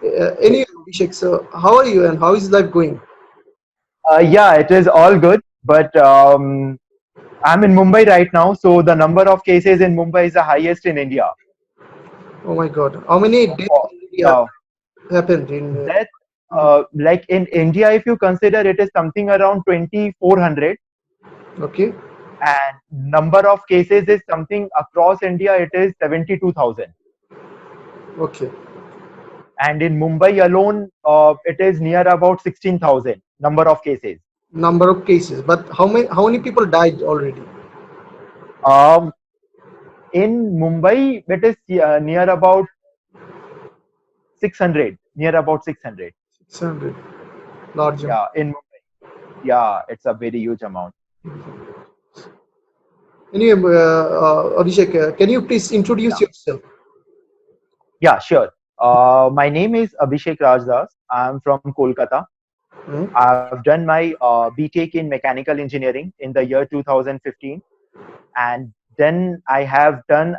Anyway, Abhishek, so how are you and how is life going? Yeah, it is all good, but I'm in Mumbai right now, so the number of cases in Mumbai is the highest in India. Oh my God, how many So deaths for already have yeah, happened in? that like in India, if you consider it is something around 2,400, Okay, and number of cases is something across India it is 72,000, okay. and in Mumbai alone, it is near about 16,000 number of cases. Number of cases, but how many people died already? Um, in Mumbai, it is near about 600, near about 600. 600, large amount. Yeah, in Mumbai. Yeah, it's a very huge amount. Anyway, Abhishek, can you please introduce Yeah, yourself? yeah, sure. My name is Abhishek Rajdas. I'm from Kolkata. Hmm? I've done my BTech in mechanical engineering in the year 2015, and then I have done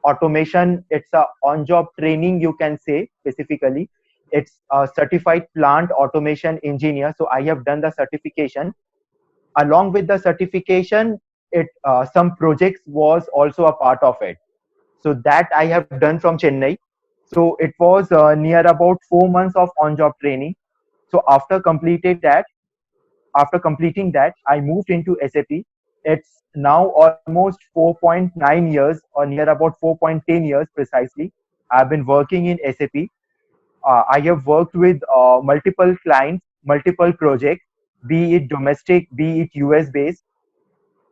automation. It's a on-job training, you can say specifically. It's a certified plant automation engineer. So I have done the certification. Along with the certification, it some projects was also a part of it. So that I have done from Chennai. So it was near about 4 months of on-job training. So after completing that, I moved into SAP. It's now almost 4.9 years, or near about 4.10 years precisely. I've been working in SAP. I have worked with multiple clients, multiple projects, be it domestic, be it US based.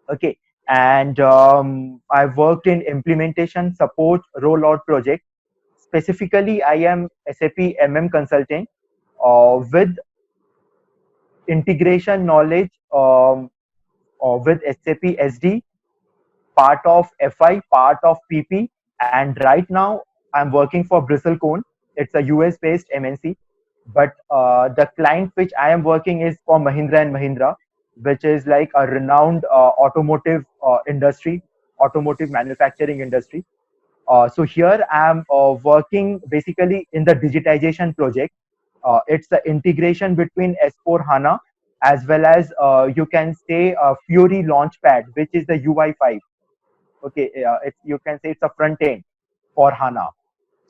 Okay. And I've worked in implementation, support, rollout project. Specifically, I am SAP MM consultant with integration knowledge with SAP SD, part of FI, part of PP, and right now I'm working for Bristlecone. It's a US based MNC, but the client which I am working is for Mahindra and Mahindra, which is like a renowned automotive industry, automotive manufacturing industry. So here I'm working basically in the digitization project. It's the integration between S4 HANA as well as you can say Fury Launchpad, which is the UI5. Okay, you can say it's a front end for HANA.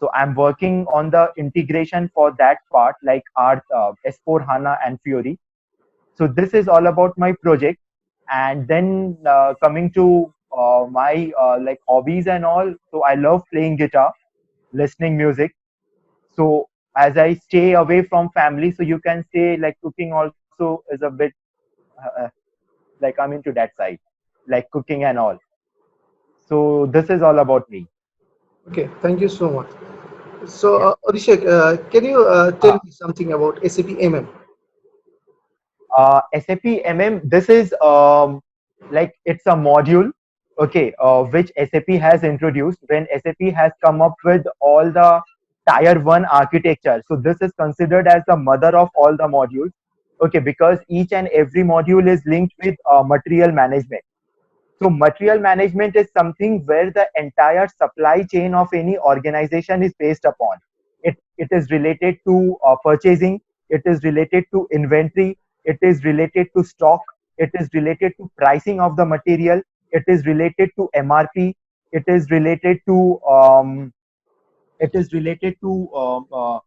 So I'm working on the integration for that part, like our S4 HANA and Fury. So this is all about my project. And then coming to my like hobbies and all, so I love playing guitar, listening music. So as I stay away from family, so you can say like cooking also is a bit uh, like I'm into that side, like cooking and all. So this is all about me. Okay, thank you so much. So, Yeah. Abhishek, can you tell Uh, me something about SAP MM? SAP MM, this is like it's a module, okay, which SAP has introduced when SAP has come up with all the tier one architecture. So this is considered as the mother of all the modules, okay, because each and every module is linked with material management. So material management is something where the entire supply chain of any organization is based upon. It is related to purchasing, it is related to inventory, it is related to stock, it is related to pricing of the material, it is related to MRP, it is related to it is related to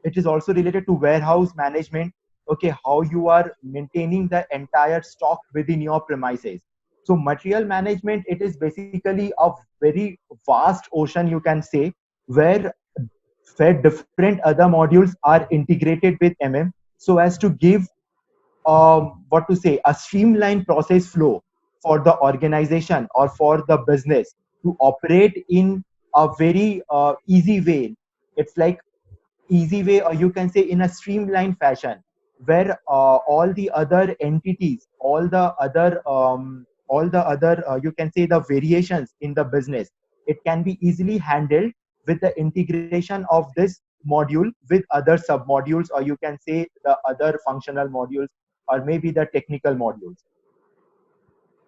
it is also related to warehouse management. Okay, how you are maintaining the entire stock within your premises. So material management, it is basically a very vast ocean, you can say, where different other modules are integrated with MM so as to give what to say, a streamlined process flow for the organization or for the business to operate in a very easy way. It's like easy way, or you can say in a streamlined fashion, where all the other entities, all the other you can say the variations in the business, it can be easily handled with the integration of this module with other sub modules, or you can say the other functional modules, or maybe the technical modules.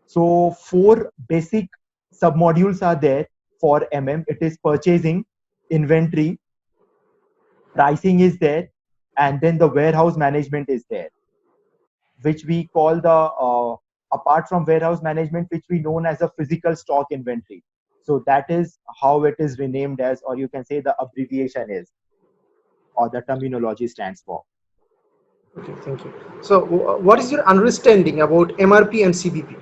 So four basic sub modules are there for MM. It is purchasing, inventory, pricing is there, and then the warehouse management is there, which we call the apart from warehouse management, which we known as a physical stock inventory. So that is how it is renamed as, or you can say the abbreviation is, or the terminology stands for. Okay, thank you. So, what is your understanding about MRP and CBP?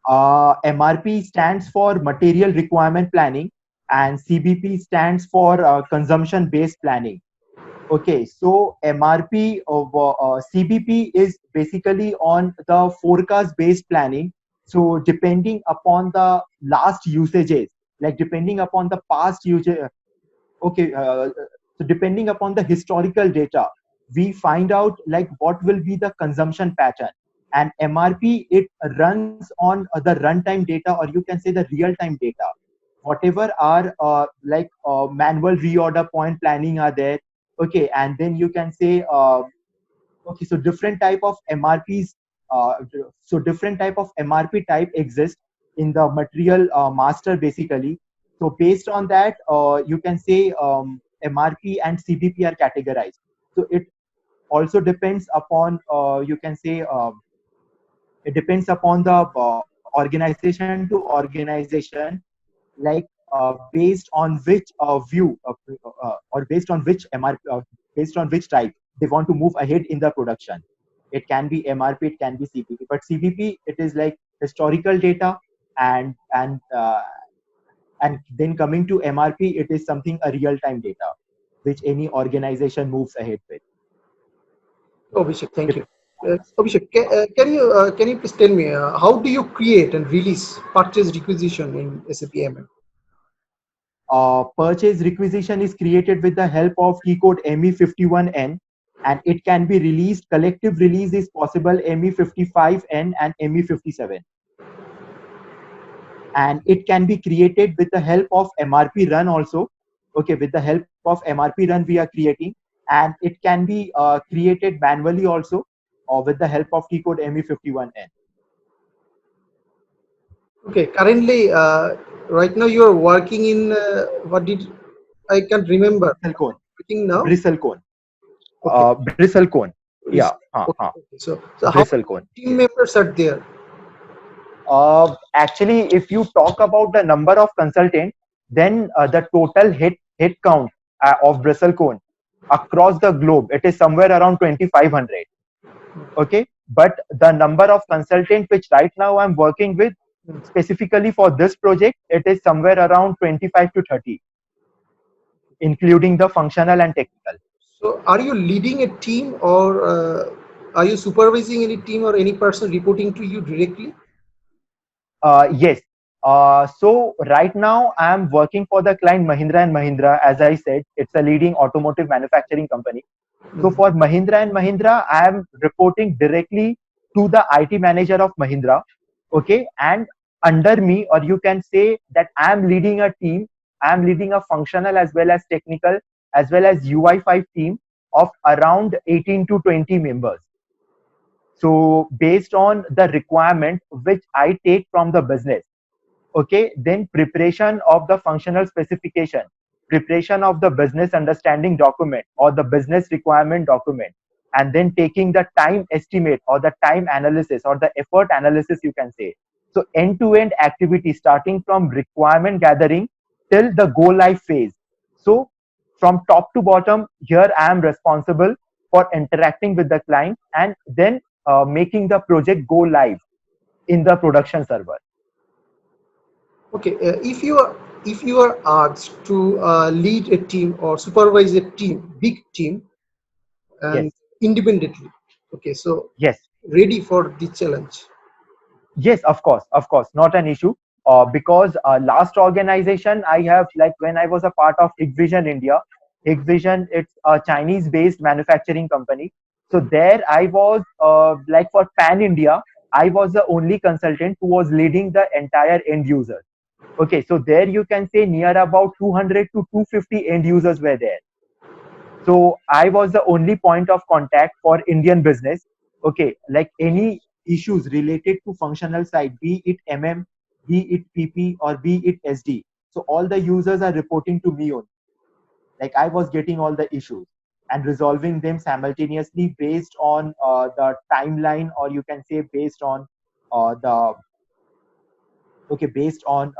MRP stands for material requirement planning, and CBP stands for consumption based planning. Okay, so MRP of CBP is basically on the forecast based planning. So depending upon the last usages, like depending upon the past usage, okay, so depending upon the historical data, we find out like what will be the consumption pattern. And MRP, it runs on the runtime data, or you can say the real time data. Whatever are manual reorder point planning are there. Okay, and then you can say okay, so different type of MRPs, uh, so different type of MRP type exist in the material master basically. So based on that, you can say MRP and CBP are categorized. So it also depends upon, you can say, it depends upon the organization to organization, like based on which view or based on which MRP, based on which type they want to move ahead in the production. It can be MRP, it can be CBP, but CBP it is like historical data, and and then coming to MRP, it is something a real time data which any organization moves ahead with. Abhishek, thank you. Dep- Abhishek, can you please tell me how do you create and release purchase requisition in SAP MM? Purchase requisition is created with the help of tcode ME51N, and it can be released. Collective release is possible ME55N and ME57, and it can be created with the help of MRP run also. Okay, with the help of MRP run we are creating, and it can be created manually also, or with the help of tcode ME51N. Okay, currently, right now you are working in what did I can't remember. Bristlecone, Working now. bristlecone, Okay, bristlecone. Yeah, okay, okay. So how bristlecone. many team members are there? Actually, if you talk about the number of consultants, then the total hit count of Bristlecone across the globe, it is somewhere around 2,500. Okay, but the number of consultants which right now I'm working with, Hmm. specifically for this project, it is somewhere around 25 to 30, including the functional and technical. So are you leading a team or are you supervising any team or any person reporting to you directly? Yes. So right now I am working for the client Mahindra and Mahindra. As I said, it's a leading automotive manufacturing company. So Hmm. for Mahindra and Mahindra, I am reporting directly to the IT manager of Mahindra. Okay, and under me, or you can say that I am leading a team. I am leading a functional as well as technical as well as UI5 team of around 18 to 20 members. So based on the requirement which I take from the business, okay, then preparation of the functional specification, preparation of the business understanding document or the business requirement document, and then taking the time estimate or the time analysis or the effort analysis, you can say. So end to end activity starting from requirement gathering till the go live phase. So from top to bottom, here I am responsible for interacting with the client, and then making the project go live in the production server. Okay, if you are asked to lead a team or supervise a team, big team, and Yes, independently, okay, so yes. ready for the challenge. Yes, of course, not an issue. Because last organization I have, like when I was a part of Hikvision India, Hikvision, it's a Chinese-based manufacturing company. So there I was, like for Pan India, I was the only consultant who was leading the entire end user. Okay, so there you can say near about 200 to 250 end users were there. So I was the only point of contact for Indian business. Okay, like any issues related to functional side, be it MM, be it PP, or be it SD. So all the users are reporting to me only. Like I was getting all the issues and resolving them simultaneously based on the timeline, or you can say based on the okay, based on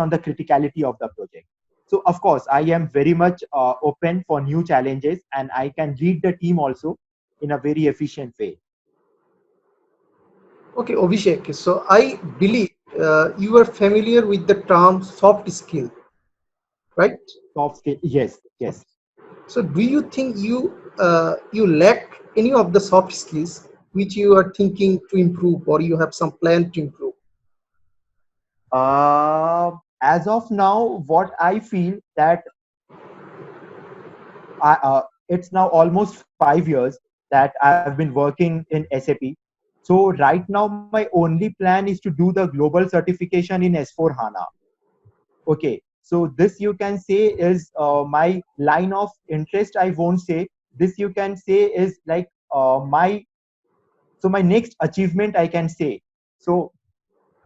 the criticality of the project. So of course I am very much open for new challenges, and I can lead the team also in a very efficient way. Okay, Abhishek. So I believe you are familiar with the term soft skill, right? Soft skill, yes, yes. So do you think you lack any of the soft skills which you are thinking to improve, or you have some plan to improve? As of now, what I feel that it's now almost 5 years that I've been working in SAP. So right now, my only plan is to do the global certification in S4 HANA. Okay, so this you can say is my line of interest. I won't say this. You can say is like my so my next achievement, I can say. So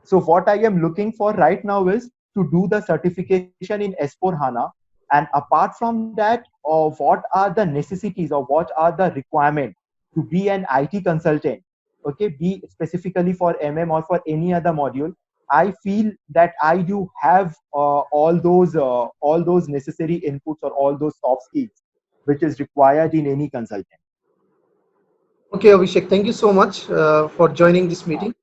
so what I am looking for right now is to do the certification in S4 HANA. And apart from that, what are the necessities or what are the requirements to be an IT consultant? Okay, be specifically for MM or for any other module. I feel that I do have all those necessary inputs or all those soft skills which is required in any consultant. Okay, Abhishek, thank you so much for joining this meeting.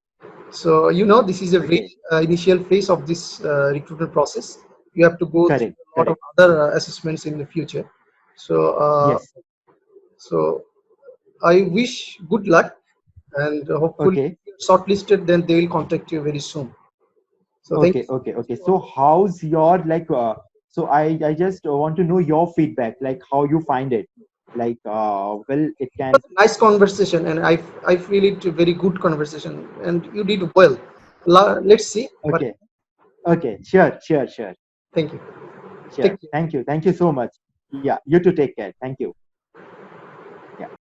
So, this is a Okay, very initial phase of this recruitment process. You have to go through correct, a lot of correct. other assessments in the future. So, Yes. so I wish good luck, and hopefully, Okay. if you're shortlisted, then they will contact you very soon. So, thank Okay, you. okay, okay. So how's your like so I just want to know your feedback, like how you find it. Like well it It was can. a nice conversation, and I feel it a very good conversation, and you did well. Let's see. But Okay. Okay, sure, sure, sure. thank you. Sure. Take care. Thank you. Thank you so much. Yeah, you too, take care. Thank you. Yeah.